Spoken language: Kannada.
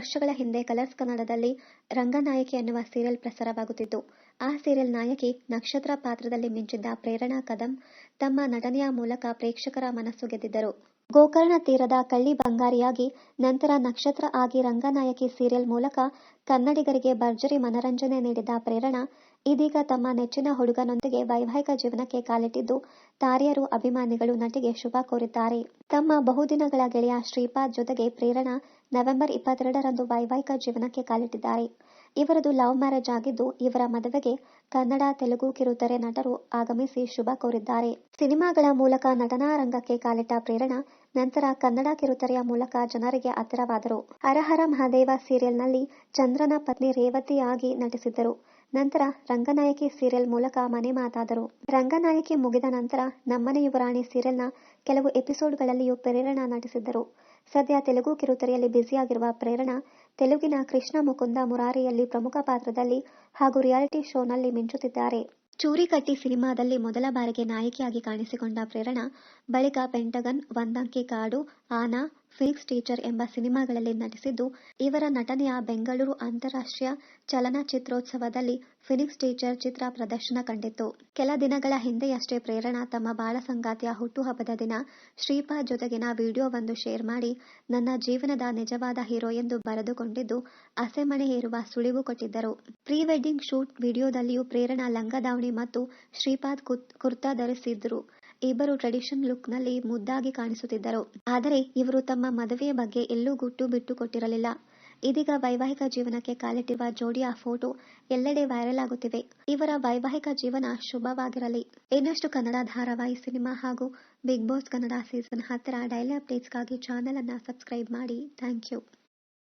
ವರ್ಷಗಳ ಹಿಂದೆ ಕಲರ್ಸ್ ಕನ್ನಡದಲ್ಲಿ ರಂಗನಾಯಕಿ ಎನ್ನುವ ಸೀರಿಯಲ್ ಪ್ರಸಾರವಾಗುತ್ತಿತ್ತು. ಆ ಸೀರಿಯಲ್ ನಾಯಕಿ ನಕ್ಷತ್ರ ಪಾತ್ರದಲ್ಲಿ ಮಿಂಚಿದ್ದ ಪ್ರೇರಣಾ ಕದಂ ತಮ್ಮ ನಟನೆಯ ಮೂಲಕ ಪ್ರೇಕ್ಷಕರ ಮನಸ್ಸು ಗೆದ್ದಿದ್ದರು. ಗೋಕರ್ಣ ತೀರದ ಕಳ್ಳಿ ಬಂಗಾರಿಯಾಗಿ ನಂತರ ನಕ್ಷತ್ರ ಆಗಿ ರಂಗನಾಯಕಿ ಸೀರಿಯಲ್ ಮೂಲಕ ಕನ್ನಡಿಗರಿಗೆ ಭರ್ಜರಿ ಮನರಂಜನೆ ನೀಡಿದ ಪ್ರೇರಣಾ ಇದೀಗ ತಮ್ಮ ನೆಚ್ಚಿನ ಹುಡುಗನೊಂದಿಗೆ ವೈವಾಹಿಕ ಜೀವನಕ್ಕೆ ಕಾಲಿಟ್ಟಿದ್ದು, ತಾರೆಯರು, ಅಭಿಮಾನಿಗಳು ನಟಿಗೆ ಶುಭ ಕೋರಿದ್ದಾರೆ. ತಮ್ಮ ಬಹುದಿನಗಳ ಗೆಳೆಯ ಶ್ರೀಪಾದ್ ಜೊತೆಗೆ ಪ್ರೇರಣಾ ನವೆಂಬರ್ 22ರಂದು ವೈವಾಹಿಕ ಜೀವನಕ್ಕೆ ಕಾಲಿಟ್ಟಿದ್ದಾರೆ. ಇವರದು ಲವ್ ಮ್ಯಾರೇಜ್ ಆಗಿದ್ದು, ಇವರ ಮದುವೆಗೆ ಕನ್ನಡ, ತೆಲುಗು ಕಿರುತೆರೆ ನಟರು ಆಗಮಿಸಿ ಶುಭ ಕೋರಿದ್ದಾರೆ. ಸಿನಿಮಾಗಳ ಮೂಲಕ ನಟನಾ ರಂಗಕ್ಕೆ ಕಾಲಿಟ್ಟ ಪ್ರೇರಣಾ ನಂತರ ಕನ್ನಡ ಕಿರುತೆರೆಯ ಮೂಲಕ ಜನರಿಗೆ ಹತ್ತಿರವಾದರು. ಹರಹರ ಮಹಾದೇವ ಸೀರಿಯಲ್ನಲ್ಲಿ ಚಂದ್ರನ ಪತ್ನಿ ರೇವತಿ ಆಗಿ ನಟಿಸಿದ್ದರು. ನಂತರ ರಂಗನಾಯಕಿ ಸೀರಿಯಲ್ ಮೂಲಕ ಮನೆ ಮಾತಾದರು. ರಂಗನಾಯಕಿ ಮುಗಿದ ನಂತರ ನಮ್ಮನೆ ಯುವರಾಣಿ ಸೀರಿಯಲ್ನ ಕೆಲವು ಎಪಿಸೋಡ್ಗಳಲ್ಲಿಯೂ ಪ್ರೇರಣಾ ನಟಿಸಿದ್ದರು. ಸದ್ಯ ತೆಲುಗು ಕಿರುತೆರೆಯಲ್ಲಿ ಬ್ಯುಸಿಯಾಗಿರುವ ಪ್ರೇರಣಾ ತೆಲುಗಿನ ಕೃಷ್ಣ ಮುಕುಂದ ಮುರಾರಿಯಲ್ಲಿ ಪ್ರಮುಖ ಪಾತ್ರದಲ್ಲಿ ಹಾಗೂ ರಿಯಾಲಿಟಿ ಶೋನಲ್ಲಿ ಮಿಂಚುತ್ತಿದ್ದಾರೆ. ಚೂರಿಕಟ್ಟಿ ಸಿನಿಮಾದಲ್ಲಿ ಮೊದಲ ಬಾರಿಗೆ ನಾಯಕಿಯಾಗಿ ಕಾಣಿಸಿಕೊಂಡ ಪ್ರೇರಣಾ ಬಳಿಕ ಪೆಂಟಗನ್, ಒಂದಂಕಿ ಕಾಡು, ಆನಾ, ಫೀನಿಕ್ಸ್ ಟೀಚರ್ ಎಂಬ ಸಿನಿಮಾಗಳಲ್ಲಿ ನಟಿಸಿದ್ದು, ಇವರ ನಟನೆಯ ಬೆಂಗಳೂರು ಅಂತಾರಾಷ್ಟ್ರೀಯ ಚಲನಚಿತ್ರೋತ್ಸವದಲ್ಲಿ ಫೀನಿಕ್ಸ್ ಟೀಚರ್ ಚಿತ್ರ ಪ್ರದರ್ಶನ ಕಂಡಿತ್ತು. ಕೆಲ ದಿನಗಳ ಹಿಂದೆಯಷ್ಟೇ ಪ್ರೇರಣಾ ತಮ್ಮ ಬಾಳ ಸಂಗಾತಿಯ ಹುಟ್ಟುಹಬ್ಬದ ದಿನ ಶ್ರೀಪಾದ್ ಜೊತೆಗಿನ ವಿಡಿಯೋವೊಂದು ಶೇರ್ ಮಾಡಿ, ನನ್ನ ಜೀವನದ ನಿಜವಾದ ಹೀರೋ ಎಂದು ಬರೆದುಕೊಂಡಿದ್ದು, ಹಸೆಮಣೆ ಏರುವ ಸುಳಿವು ಕೊಟ್ಟಿದ್ದರು. ಪ್ರೀ ವೆಡ್ಡಿಂಗ್ ಶೂಟ್ ವಿಡಿಯೋದಲ್ಲಿಯೂ ಪ್ರೇರಣಾ ಲಂಗ ದಾವಣಿ ಮತ್ತು ಶ್ರೀಪಾದ್ ಕುರ್ತಾ ಧರಿಸಿದ್ರು. ಇಬ್ಬರು ಟ್ರೆಡಿಷನಲ್ ಲುಕ್ನಲ್ಲಿ ಮುದ್ದಾಗಿ ಕಾಣಿಸುತ್ತಿದ್ದರು. ಆದರೆ ಇವರು ತಮ್ಮ ಮದುವೆಯ ಬಗ್ಗೆ ಎಲ್ಲೂ ಗುಟ್ಟು ಬಿಟ್ಟು ಕೊಟ್ಟಿರಲಿಲ್ಲ. ಇದೀಗ ವೈವಾಹಿಕ ಜೀವನಕ್ಕೆ ಕಾಲಿಟ್ಟಿರುವ ಜೋಡಿಯ ಫೋಟೋ ಎಲ್ಲೆಡೆ ವೈರಲ್ ಆಗುತ್ತಿವೆ. ಇವರ ವೈವಾಹಿಕ ಜೀವನ ಶುಭವಾಗಿರಲಿ. ಇನ್ನಷ್ಟು ಕನ್ನಡ ಧಾರಾವಾಹಿ, ಸಿನಿಮಾ ಹಾಗೂ ಬಿಗ್ ಬಾಸ್ ಕನ್ನಡ ಸೀಸನ್ 10ರ ಡೈಲಿ ಅಪ್ಡೇಟ್ಸ್ಗಾಗಿ ಚಾನೆಲ್ ಅನ್ನು ಸಬ್ಸ್ಕ್ರೈಬ್ ಮಾಡಿ. Thank you.